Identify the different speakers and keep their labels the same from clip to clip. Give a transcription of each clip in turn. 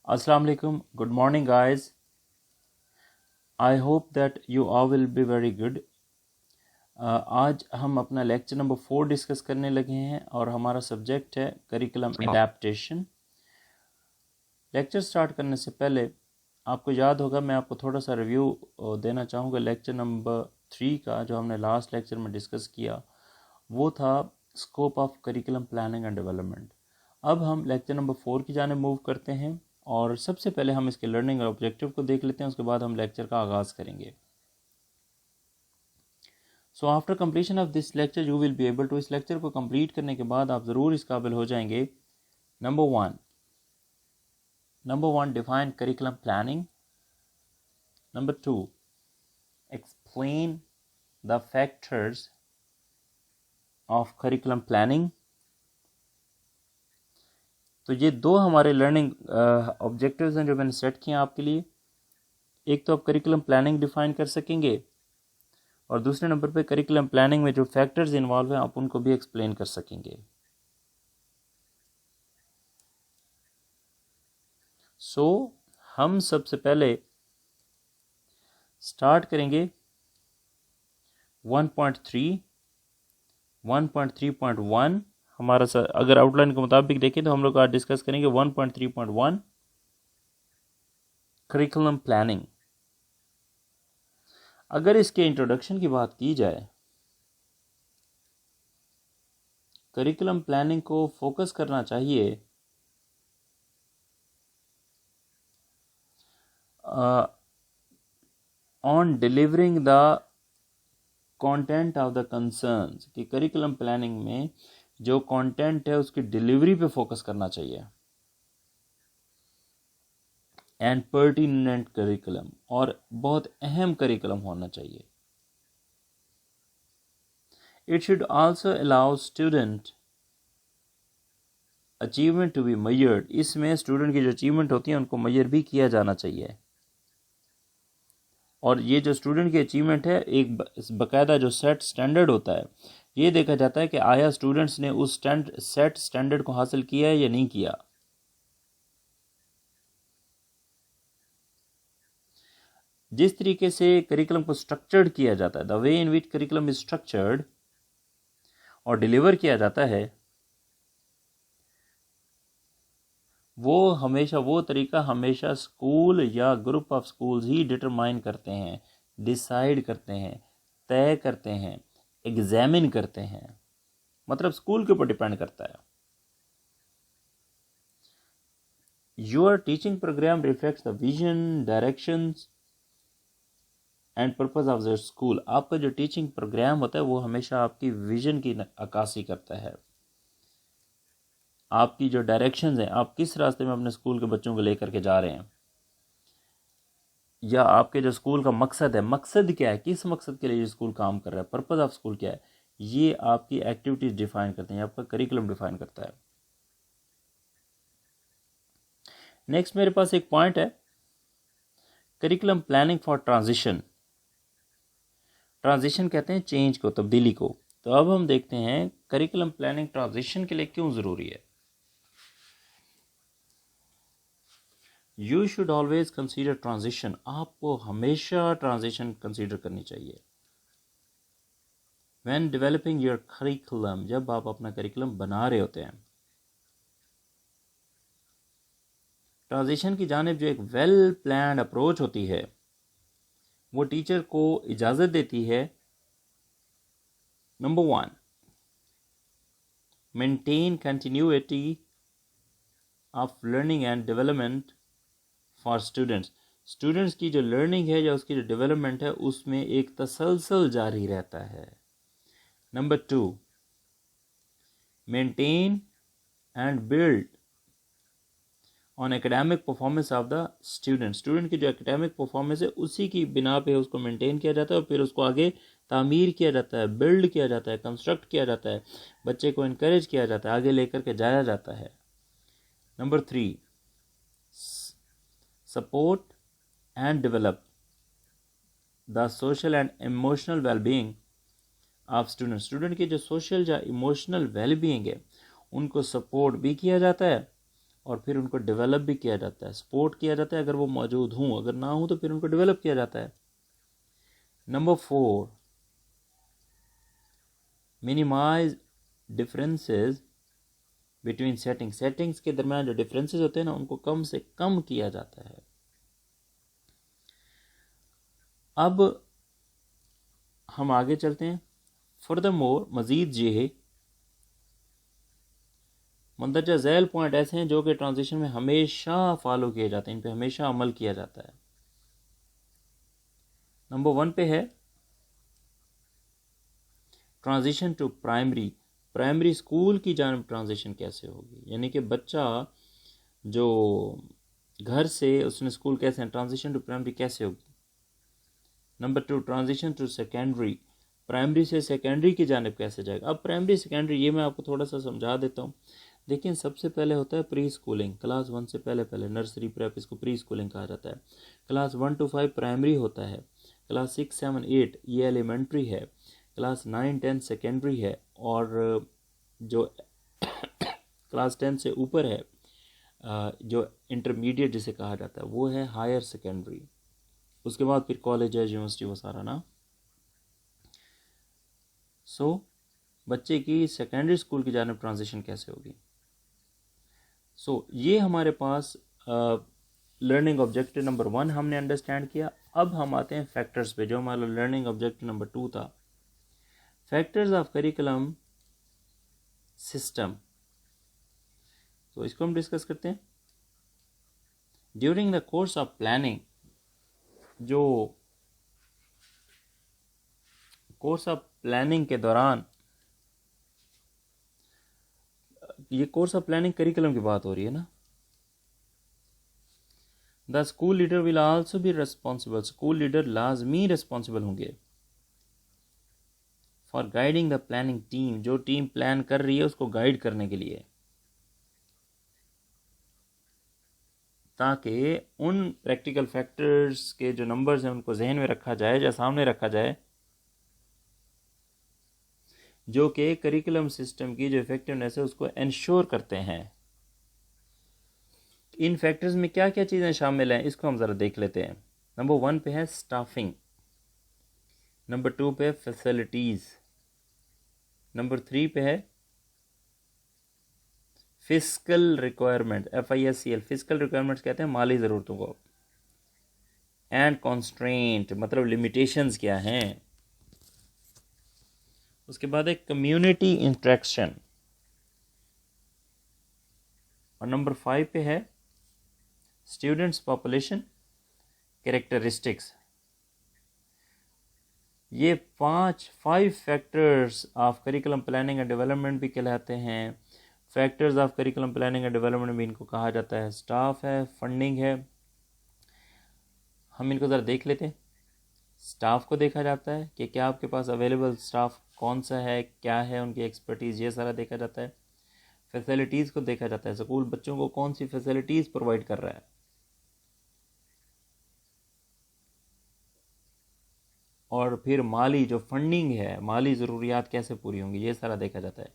Speaker 1: Assalamu alaikum. Good morning, guys. I hope that you all will be very good. आज हम अपना lecture number 4 discuss करने लगे हैं और हमारा सब्जेक्ट है करिकुलम एडेप्टेशन। लेक्चर स्टार्ट करने से पहले आपको याद होगा, मैं आपको थोड़ा सा रिव्यू देना चाहूँगा लेक्चर नंबर 3 का, जो हमने लास्ट लेक्चर में डिस्कस किया। वो था scope of curriculum planning and development. अब हम लेक्चर नंबर 4 की जाने मूव करते हैं और सबसे पहले हम इसके लर्निंग और ऑब्जेक्टिव को देख लेते हैं, उसके बाद हम लेक्चर का आगाज़ करेंगे। So after completion of this lecture you will be able to, इस लेक्चर को कंप्लीट करने के बाद आप ज़रूर इस काबिल हो जाएंगे। Number one define curriculum planning. Number 2 explain the factors of curriculum planning. तो ये दो हमारे लर्निंग ऑब्जेक्टिव्स हैं जो मैंने सेट किए हैं आपके लिए। एक तो आप करिकुलम प्लानिंग डिफाइन कर सकेंगे और दूसरे नंबर पे करिकुलम प्लानिंग में जो फैक्टर्स इन्वॉल्व हैं आप उनको भी एक्सप्लेन कर सकेंगे। सो हम सबसे पहले स्टार्ट करेंगे 1.3.1 हमारा अगर आउटलाइन के मुताबिक देखें तो हम लोग आज डिस्कस करेंगे 1.3.1 करिकुलम प्लानिंग। अगर इसके इंट्रोडक्शन की बात की जाए, करिकुलम प्लानिंग को फोकस करना चाहिए on delivering the content of the concerns, कि करिकुलम प्लानिंग में जो कंटेंट है उसकी डिलीवरी पे फोकस करना चाहिए। एंड पर्टिनेंट करिकुलम, और बहुत अहम करिकुलम होना चाहिए। It should also allow student achievement to be measured, इसमें स्टूडेंट की जो अचीवमेंट होती है उनको मेजर भी किया जाना चाहिए। और ये जो स्टूडेंट की अचीवमेंट है, एक बाकायदा जो सेट स्टैंडर्ड होता है, ये देखा जाता है कि आया स्टूडेंट्स ने उस सेट स्टैंडर्ड को हासिल किया है या नहीं किया। जिस तरीके से करिकुलम को स्ट्रक्चर्ड किया जाता है, the way in which curriculum is structured और डिलीवर किया जाता है, वो तरीका हमेशा स्कूल या group of schools he determine करते हैं, डिसाइड करते हैं, तय करते हैं, एग्जामिन करते हैं। मतलब स्कूल के ऊपर डिपेंड करता है। Your teaching programme reflects the vision, directions and purpose of the school. आपका जो टीचिंग प्रोग्राम होता है वो हमेशा आपकी विजन की अक्कासी करता है। आपकी जो डायरेक्शंस हैं, आप किस रास्ते में अपने स्कूल के बच्चों को लेकर के जा रहे हैं, या आपके जो स्कूल का मकसद है, मकसद क्या है, किस मकसद के लिए ये स्कूल काम कर रहा है, पर्पस ऑफ स्कूल क्या है, ये आपकी एक्टिविटीज डिफाइन करते हैं, आपका करिकुलम डिफाइन करता है। नेक्स्ट मेरे पास एक पॉइंट है, curriculum planning for transition. Transition कहते हैं चेंज को, तब्दीली को। तो अब हम देखते हैं करिकुलम प्लानिंग ट्रांजिशन के लिए क्यों ज़रूरी है। You should always consider transition, आपको हमेशा ट्रांजिशन कंसीडर करनी चाहिए। व्हेन डेवलपिंग योर करिकुलम, जब आप अपना करिकुलम बना रहे होते हैं, ट्रांजिशन की जानिब जो एक वेल प्लान्ड अप्रोच होती है वो टीचर को इजाज़त देती है, number 1 maintain continuity of learning and development for students. Students की जो लर्निंग है या उसकी जो डेवलपमेंट है उसमें एक तसलसल जारी रहता है। Number 2 maintain and build on academic performance of the student. Student की जो एकेडमिक परफॉर्मेंस है उसी की बिना पे उसको मेंटेन किया जाता है और फिर उसको आगे तामीर किया जाता है, बिल्ड किया जाता है, कंस्ट्रक्ट किया जाता है, बच्चे को इनकरेज किया जाता है, आगे लेकर के जाया जाता है। Number 3 support and develop the social and emotional wellbeing of student. Student की जो सोशल या इमोशनल वेलबींग है उनको सपोर्ट भी किया जाता है और फिर उनको डेवलप भी किया जाता है, सपोर्ट किया जाता है अगर वो मौजूद हों, अगर ना हो तो फिर उनको डेवलप किया जाता है। Number 4, minimise differences between settings के दरम्यान जो डिफरेंसेस होते हैं ना उनको कम से कम किया जाता है। अब हम आगे चलते हैं। फर्दरमोर, मजीद ये मंदरजा झैल पॉइंट ऐसे हैं जो कि ट्रांजिशन में हमेशा फॉलो किए जाते हैं, इन पे हमेशा अमल किया जाता है। नंबर 1 पे है ट्रांजिशन टू प्राइमरी स्कूल की जानब ट्रांजिशन कैसे होगी, यानी कि बच्चा जो घर से उसने स्कूल कैसे, ट्रांजिशन टू प्राइमरी कैसे होगी। Number 2, transition to secondary, primary से सेकेंडरी की जानब कैसे जाएगा। अब प्राइमरी सेकेंडरी ये मैं आपको थोड़ा सा समझा देता हूँ। लेकिन सबसे पहले होता है प्री स्कूलिंग, क्लास 1 से पहले नर्सरी प्रेप, इसको प्री स्कूलिंग कहा जाता है। क्लास 1 to 5 प्राइमरी होता है, क्लास 6, 7, 8 ये एलिमेंट्री है, क्लास 9, 10 सेकेंडरी है, और जो क्लास 10 से ऊपर है जो इंटरमीडिएट जिसे कहा जाता है वो है हायर सेकेंडरी। उसके बाद फिर कॉलेज है, यूनिवर्सिटी, वो सारा ना। सो बच्चे की सेकेंडरी स्कूल की जानब ट्रांजिशन कैसे होगी। ये हमारे पास लर्निंग ऑब्जेक्टिव नंबर 1 हमने अंडरस्टैंड किया। अब हम आते हैं फैक्टर्स पे, जो हमारा लर्निंग ऑब्जेक्टिव नंबर 2 था, फैक्टर्स ऑफ करिकुलम सिस्टम। तो इसको हम डिस्कस करते हैं। During the course of planning, जो कोर्स ऑफ प्लानिंग के दौरान, ये कोर्स ऑफ प्लानिंग करिकुलम की बात हो रही है ना। The school leader will also be responsible, school leader लाजमी रेस्पॉन्सिबल होंगे for guiding the planning team, जो टीम प्लान कर रही है उसको गाइड करने के लिए, ताकि उन प्रैक्टिकल फैक्टर्स के जो नंबर्स हैं उनको जहन में रखा जाए या सामने रखा जाए, जो कि करिकुलम सिस्टम की जो इफेक्टिवनेस है उसको इंश्योर करते हैं। इन फैक्टर्स में क्या क्या चीज़ें शामिल हैं इसको हम ज़रा देख लेते हैं। नंबर 1 पे है स्टाफिंग, नंबर 2 पे फैसिलिटीज़, नंबर 3 पे है physical requirement, FISCL, physical requirements कहते हैं माली ज़रूरतों को, एंड कॉन्स्ट्रेंट मतलब लिमिटेशंस क्या हैं। उसके बाद है कम्युनिटी इंट्रैक्शन, और नंबर 5 पे है स्टूडेंट्स पॉपुलेशन कैरेक्टरिस्टिक्स। ये 5 factors of curriculum planning and development भी कहलाते हैं। Factors of curriculum planning and development भी इनको कहा जाता है। स्टाफ है, फंडिंग है। हम इनको ज़रा देख लेते हैं। स्टाफ को देखा जाता है कि क्या आपके पास अवेलेबल स्टाफ कौन सा है, क्या है उनकी एक्सपर्टीज़, ये सारा देखा जाता है। फैसिलिटीज़ को देखा जाता है, स्कूल बच्चों को कौन सी फैसिलिटीज़ प्रोवाइड कर रहा है। और फिर माली जो फंडिंग है, माली ज़रूरियात कैसे पूरी होंगी, ये सारा देखा जाता है।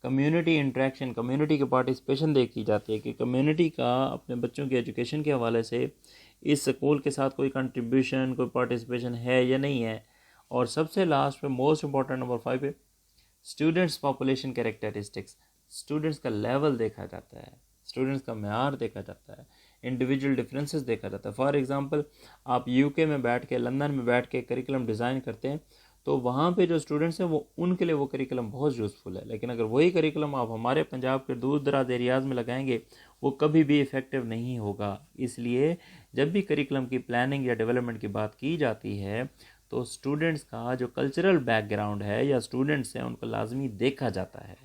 Speaker 1: कम्युनिटी इंट्रैक्शन, कम्युनिटी की पार्टिसिपेशन देखी जाती है कि कम्युनिटी का अपने बच्चों की एजुकेशन के हवाले से इस स्कूल के साथ कोई कंट्रीब्यूशन, कोई पार्टिसिपेशन है या नहीं है। और सबसे लास्ट पे मोस्ट इंपॉर्टेंट नंबर 5 पे स्टूडेंट्स पॉपुलेशन कैरेक्टरिस्टिक्स, स्टूडेंट्स का लेवल देखा जाता है, स्टूडेंट्स का मेयार देखा जाता है, इंडिविजुअल डिफरेंसेस देखा जाता है। फॉर एग्जांपल आप यूके में बैठ के, लंदन में बैठ के करिकुलम डिज़ाइन करते हैं तो वहाँ पे जो स्टूडेंट्स हैं वो उनके लिए वो करिकुलम बहुत यूज़फुल है। लेकिन अगर वही करिकुलम आप हमारे पंजाब के दूर दराज एरियाज़ में लगाएंगे वो कभी भी इफ़ेक्टिव नहीं होगा। इसलिए जब भी करिकुलम की प्लानिंग या डेवलपमेंट की बात की जाती है तो स्टूडेंट्स का जो कल्चरल बैकग्राउंड है या स्टूडेंट्स हैं उनको लाजमी देखा जाता है।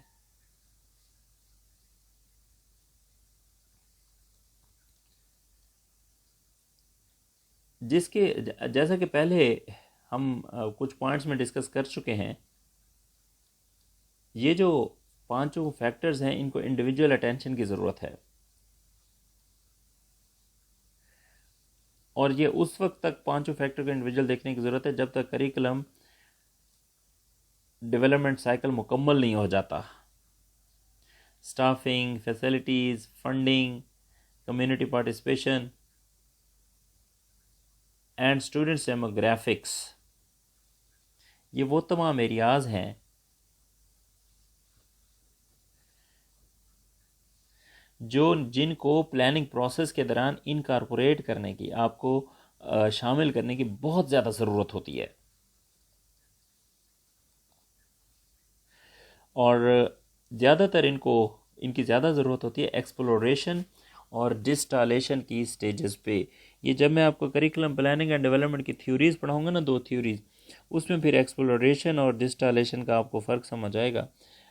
Speaker 1: जिसके जैसा कि पहले हम कुछ पॉइंट्स में डिस्कस कर चुके हैं, ये जो 5 फैक्टर्स हैं इनको इंडिविजुअल अटेंशन की ज़रूरत है। और ये उस वक्त तक 5 फैक्टर को इंडिविजुअल देखने की ज़रूरत है जब तक करिकुलम डेवलपमेंट साइकिल मुकम्मल नहीं हो जाता। Staffing, facilities, funding, community participation and students demographics. ये वो तमाम एरियाज़ हैं जिनको प्लानिंग प्रोसेस के दौरान इनकॉर्पोरेट करने की, आपको शामिल करने की बहुत ज़्यादा ज़रूरत होती है। और ज़्यादातर इनकी ज़्यादा ज़रूरत होती है एक्सप्लोरेशन और डिस्टालेशन की स्टेजेस पे। ये जब मैं आपको करिकुलम प्लानिंग एंड डेवलपमेंट की थ्योरीज़ पढ़ाऊँगा ना, 2 थ्योरीज़, उसमें फिर एक्सप्लोरेशन और डिस्टालेशन का आपको फ़र्क समझ आएगा।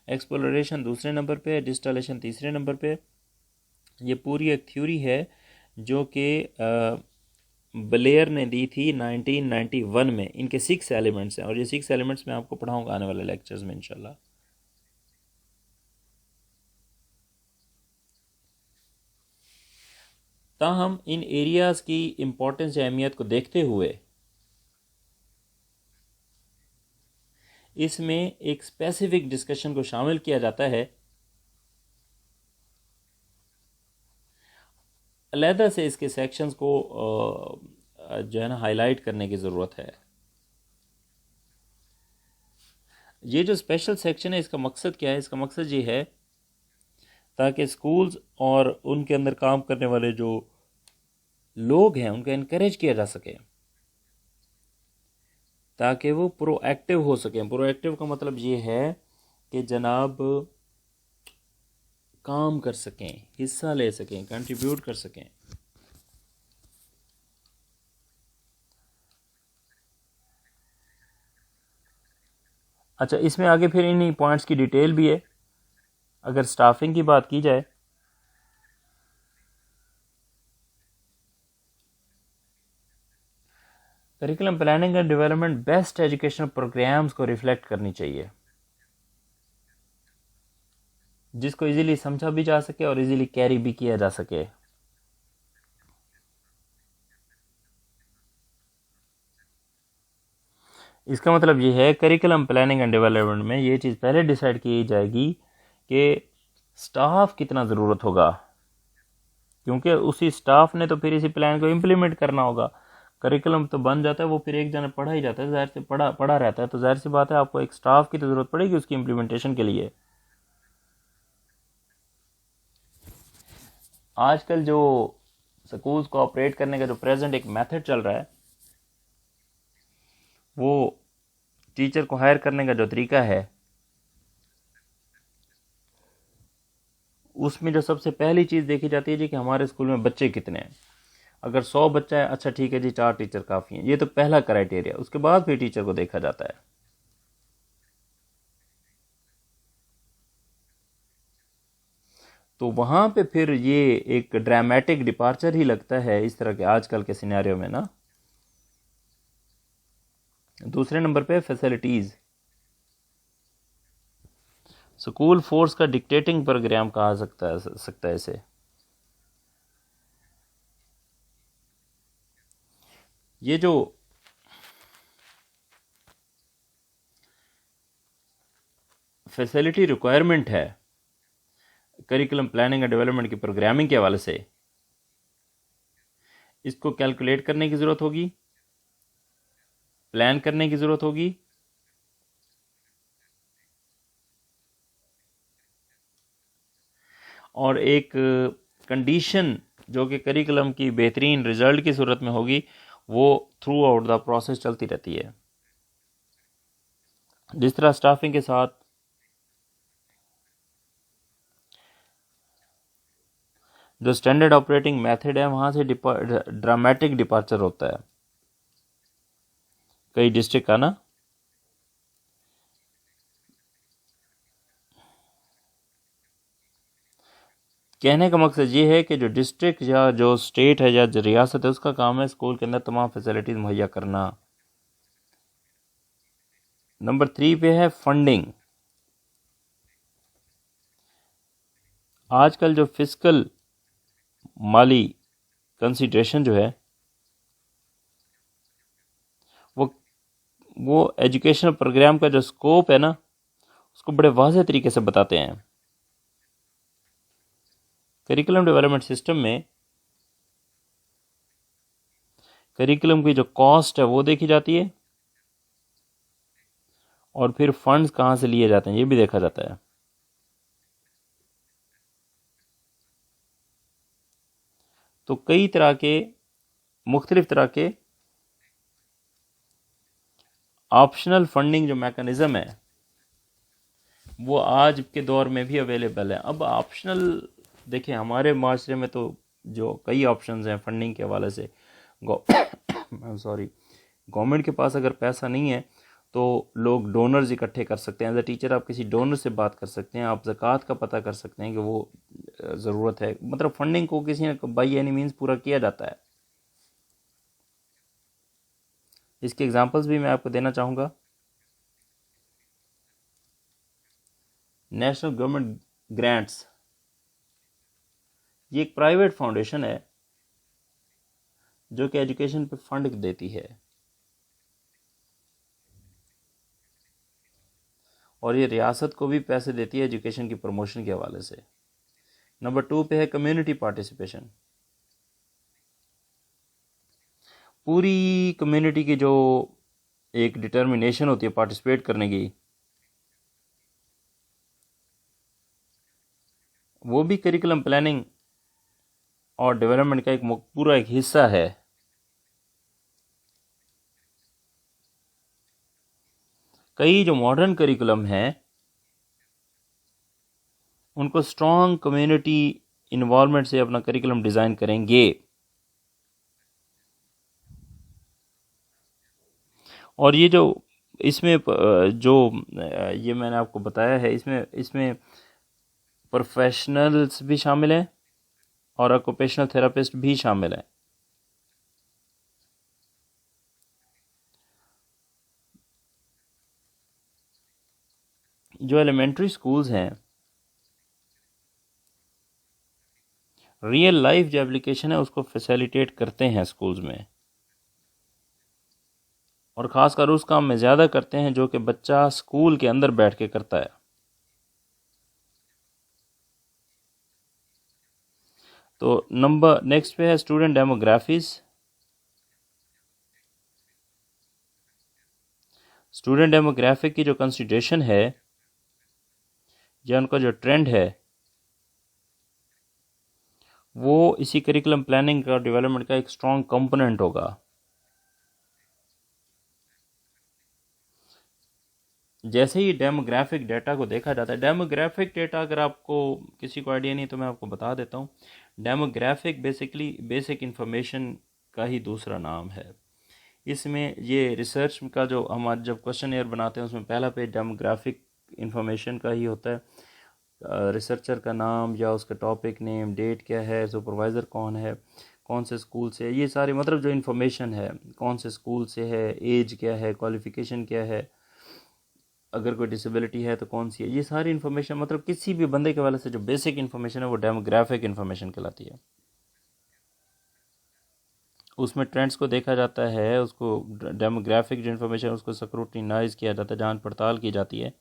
Speaker 1: एक्सप्लोरेशन दूसरे नंबर पे है, डिस्टालेशन तीसरे नंबर पे। ये पूरी एक थ्योरी है जो कि ब्लेयर ने दी थी 1991 में। इनके 6 एलिमेंट्स हैं और ये 6 एलिमेंट्स मैं आपको पढ़ाऊँगा आने वाले लेक्चर्स में इंशाल्लाह। ताहम इन एरियाज़ की इम्पोर्टेंस या अहमियत को देखते हुए इसमें एक स्पेसिफिक डिस्कशन को शामिल किया जाता है। अलहदा से इसके सेक्शंस को जो है ना हाईलाइट करने की ज़रूरत है। ये जो स्पेशल सेक्शन है, इसका मकसद क्या है? इसका मकसद ये है ताकि स्कूल्स और उनके अंदर काम करने वाले जो लोग हैं उनको इनकरेज किया जा सके ताकि वो प्रोएक्टिव हो सकें। प्रोएक्टिव का मतलब ये है कि जनाब काम कर सकें, हिस्सा ले सकें, कंट्रीब्यूट कर सकें। अच्छा, इसमें आगे फिर इन्हीं पॉइंट्स की डिटेल भी है। अगर स्टाफिंग की बात की जाए, curriculum planning and development best educational programmes को रिफ्लेक्ट करनी चाहिए, जिसको इजीली समझा भी जा सके और इजीली कैरी भी किया जा सके। इसका मतलब ये है करिकुलम प्लानिंग एंड डेवलपमेंट में ये चीज़ पहले डिसाइड की जाएगी कि स्टाफ कितना ज़रूरत होगा, क्योंकि उसी स्टाफ ने तो फिर इसी प्लान को इम्प्लीमेंट करना होगा। करिकुलम तो बन जाता है, वो फिर एक जना पढ़ा ही जाता है, जाहिर से पढ़ा रहता है, तो जाहिर सी बात है आपको एक स्टाफ की तो ज़रूरत पड़ेगी उसकी इम्प्लीमेंटेशन के लिए। आजकल जो स्कूल्स को ऑपरेट करने का जो प्रेजेंट एक मेथड चल रहा है, वो टीचर को हायर करने का जो तरीका है, उसमें जो सबसे पहली चीज़ देखी जाती है जी कि हमारे स्कूल में बच्चे कितने हैं। अगर 100 बच्चा है, अच्छा ठीक है जी, 4 टीचर काफ़ी हैं। ये तो पहला क्राइटेरिया। उसके बाद फिर टीचर को देखा जाता है। तो वहाँ पे फिर ये एक ड्रामेटिक डिपार्चर ही लगता है इस तरह के आजकल के सिनेरियो में ना। दूसरे नंबर पे फैसिलिटीज़। स्कूल फोर्स का डिक्टेटिंग प्रोग्राम कहा सकता है इसे। ये जो फैसिलिटी रिक्वायरमेंट है करिकुलम प्लानिंग एंड डेवलपमेंट की प्रोग्रामिंग के हवाले से, इसको कैलकुलेट करने की ज़रूरत होगी, प्लान करने की ज़रूरत होगी, और एक कंडीशन जो कि करिकुलम की बेहतरीन रिजल्ट की सूरत में होगी, वो थ्रू आउट द प्रोसेस चलती रहती है। जिस तरह स्टाफिंग के साथ जो स्टैंडर्ड ऑपरेटिंग मेथड है, वहाँ से ड्रामेटिक डिपार्चर होता है कई डिस्ट्रिक्ट का ना। कहने का मकसद ये है कि जो डिस्ट्रिक्ट या जो स्टेट है या जो रियासत है, उसका काम है स्कूल के अंदर तमाम फैसिलिटीज़ मुहैया करना। नंबर 3 पे है फंडिंग। आजकल जो फिस्कल माली कंसिडरेशन जो है, वो एजुकेशनल प्रोग्राम का जो स्कोप है ना, उसको बड़े वाज़ेह तरीके से बताते हैं। करिकुलम डेवलपमेंट सिस्टम में करिकुलम की जो कॉस्ट है वो देखी जाती है और फिर फंड्स कहाँ से लिए जाते हैं ये भी देखा जाता है। तो कई तरह के मुख्तलिफ तरह के ऑप्शनल फंडिंग जो मैकेनिज़्म है वो आज के दौर में भी अवेलेबल है। अब ऑप्शनल देखें, हमारे माशरे में तो जो कई ऑप्शंस हैं फंडिंग के हवाले से, गवर्नमेंट के पास अगर पैसा नहीं है तो लोग डोनर्स इकट्ठे कर सकते हैं। एज अ टीचर आप किसी डोनर से बात कर सकते हैं, आप ज़कात का पता कर सकते हैं कि वो ज़रूरत है, मतलब फंडिंग को किसी ने बाई एनी मीन्स पूरा किया जाता है। इसके एग्जांपल्स भी मैं आपको देना चाहूँगा। नेशनल गवर्नमेंट ग्रांट्स, ये एक प्राइवेट फाउंडेशन है जो कि एजुकेशन पे फंड देती है और ये रियासत को भी पैसे देती है एजुकेशन की प्रमोशन के हवाले से। नंबर 2 पे है कम्युनिटी पार्टिसिपेशन। पूरी कम्युनिटी की जो एक डिटर्मिनेशन होती है पार्टिसिपेट करने की, वो भी करिकुलम प्लानिंग और डेवलपमेंट का एक पूरा एक हिस्सा है। कई जो मॉडर्न करिकुलम हैं उनको स्ट्रॉन्ग कम्युनिटी इन्वॉल्वमेंट से अपना करिकुलम डिज़ाइन करेंगे। और ये जो इसमें जो ये मैंने आपको बताया है, इसमें प्रोफेशनल्स भी शामिल हैं और ऑक्यूपेशनल थेरापिस्ट भी शामिल हैं। जो एलिमेंट्री स्कूल्स हैं, रियल लाइफ जो एप्लीकेशन है उसको फैसिलिटेट करते हैं स्कूल्स में, और ख़ासकर उस काम में ज़्यादा करते हैं जो कि बच्चा स्कूल के अंदर बैठ के करता है। तो नंबर नेक्स्ट पे है स्टूडेंट डेमोग्राफीज। स्टूडेंट डेमोग्राफिक की जो कंसिडरेशन है या उनका जो ट्रेंड है वो इसी करिकुलम प्लानिंग का डेवलपमेंट का एक स्ट्रॉन्ग कंपोनेंट होगा। जैसे ही डेमोग्राफिक डेटा को देखा जाता है, डेमोग्राफिक डेटा अगर आपको किसी को आइडिया नहीं तो मैं आपको बता देता हूँ। डेमोग्राफिक बेसिकली बेसिक इन्फॉर्मेशन का ही दूसरा नाम है। इसमें ये रिसर्च का जो हमारे जब क्वेश्चन एयर बनाते हैं उसमें पहला पेज डेमोग्राफिक इन्फॉर्मेशन का ही होता है। रिसर्चर का नाम या उसका टॉपिक नेम, डेट क्या है, सुपरवाइज़र कौन है, कौन से स्कूल से, ये सारी मतलब जो इन्फॉर्मेशन है, कौन से स्कूल से है, एज क्या है, क्वालिफ़िकेशन क्या है, अगर कोई डिसेबिलिटी है तो कौन सी है, ये सारी इन्फॉर्मेशन मतलब किसी भी बंदे के वाले से जो बेसिक इन्फॉर्मेशन है वो डेमोग्राफिक इन्फॉर्मेशन कहलाती है। उसमें ट्रेंड्स को देखा जाता है, उसको डेमोग्राफिक जो इन्फॉर्मेशन उसको स्क्रूटिनाइज किया जाता है, जांच पड़ताल की जाती है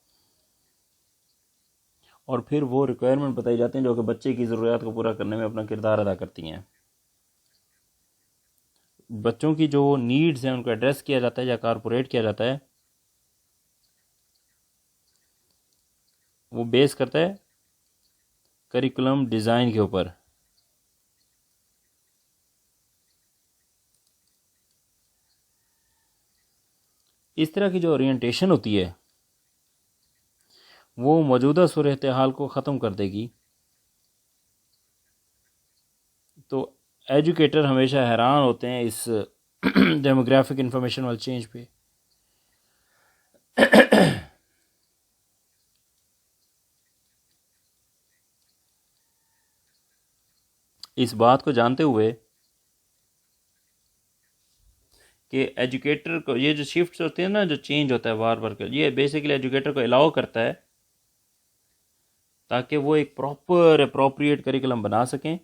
Speaker 1: और फिर वो रिक्वायरमेंट बताई जाती हैं जो कि बच्चे की ज़रूरत को पूरा करने में अपना किरदार अदा करती हैं। बच्चों की जो नीड्स हैं उनको एड्रेस किया जाता है या कारपोरेट किया जाता है, वो बेस करता है करिकुलम डिज़ाइन के ऊपर। इस तरह की जो ओरिएंटेशन होती है वो मौजूदा सूरत हाल को ख़त्म कर देगी। तो एजुकेटर हमेशा हैरान होते हैं इस डेमोग्राफिक इंफॉर्मेशन वाले चेंज पे। इस बात को जानते हुए कि एजुकेटर को ये जो शिफ्ट्स होते हैं ना, जो चेंज होता है बार बार कर, ये बेसिकली एजुकेटर को अलाउ करता है ताकि वो एक प्रॉपर अप्रोप्रिएट करिकुलम बना सकें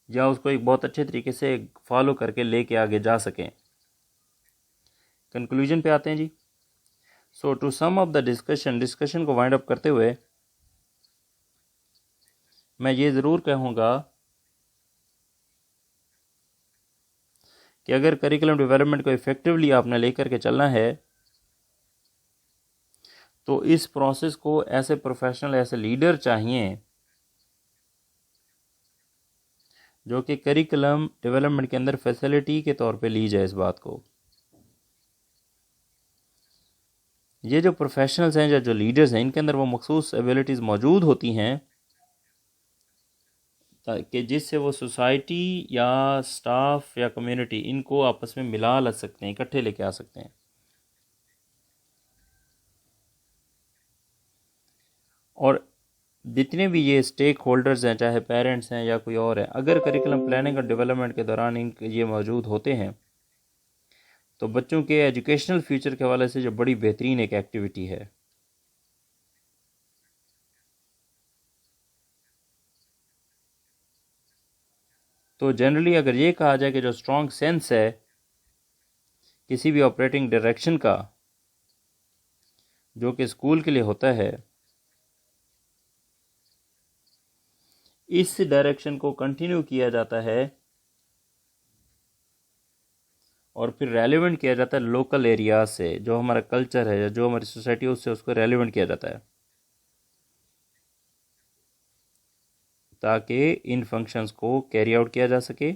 Speaker 1: या उसको एक बहुत अच्छे तरीके से फॉलो करके लेके आगे जा सकें। कंक्लूजन पे आते हैं जी। So to sum of the discussion को वाइंड अप करते हुए मैं ये ज़रूर कहूँगा कि अगर करिकुलम डेवलपमेंट को इफ़ेक्टिवली आपने लेकर के चलना है तो इस प्रोसेस को ऐसे प्रोफेशनल, ऐसे लीडर चाहिए जो कि करिकुलम डेवलपमेंट के अंदर फैसिलिटी के तौर पे ली जाए इस बात को। ये जो प्रोफेशनल्स हैं या जो लीडर्स हैं, इनके अंदर वो मखसूस एबिलिटीज़ मौजूद होती हैं ताकि जिससे वो सोसाइटी या स्टाफ या कम्युनिटी इनको आपस में मिला ला सकते हैं, इकट्ठे लेके आ सकते हैं। और जितने भी ये स्टेक होल्डर्स हैं, चाहे पेरेंट्स हैं या कोई और है, अगर करिकुलम प्लानिंग और डेवलपमेंट के दौरान इन ये मौजूद होते हैं तो बच्चों के एजुकेशनल फ्यूचर के हवाले से जो बड़ी बेहतरीन एक एक्टिविटी है। तो जनरली अगर ये कहा जाए कि जो स्ट्रॉन्ग सेंस है किसी भी ऑपरेटिंग डायरेक्शन का जो कि स्कूल के लिए होता है, इस डायरेक्शन को कंटिन्यू किया जाता है और फिर रेलिवेंट किया जाता है लोकल एरिया से, जो हमारा कल्चर है या जो हमारी सोसाइटी है उससे उसको रेलिवेंट किया जाता है ताकि इन फंक्शंस को कैरी आउट किया जा सके।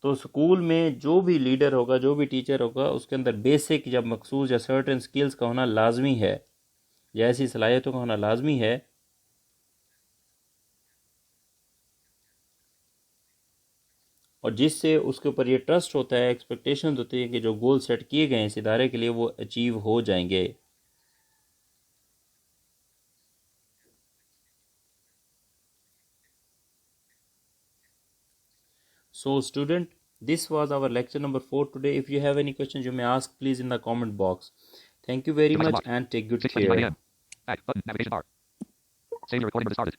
Speaker 1: तो स्कूल में जो भी लीडर होगा, जो भी टीचर होगा, उसके अंदर बेसिक या मखसूस या सर्टेन स्किल्स का होना लाजमी है या ऐसी सलाहियतों का होना लाजमी है और जिससे उसके ऊपर ये ट्रस्ट होता है, एक्सपेक्टेशंस होती है कि जो गोल सेट किए गए हैं इस इदारे के लिए वो अचीव हो जाएंगे। So student, this was our lecture number 4 today. If you have any questions, you may ask please in the comment box. Thank you very much and take good care.
Speaker 2: Back button, navigation bar. Save your recording when it started.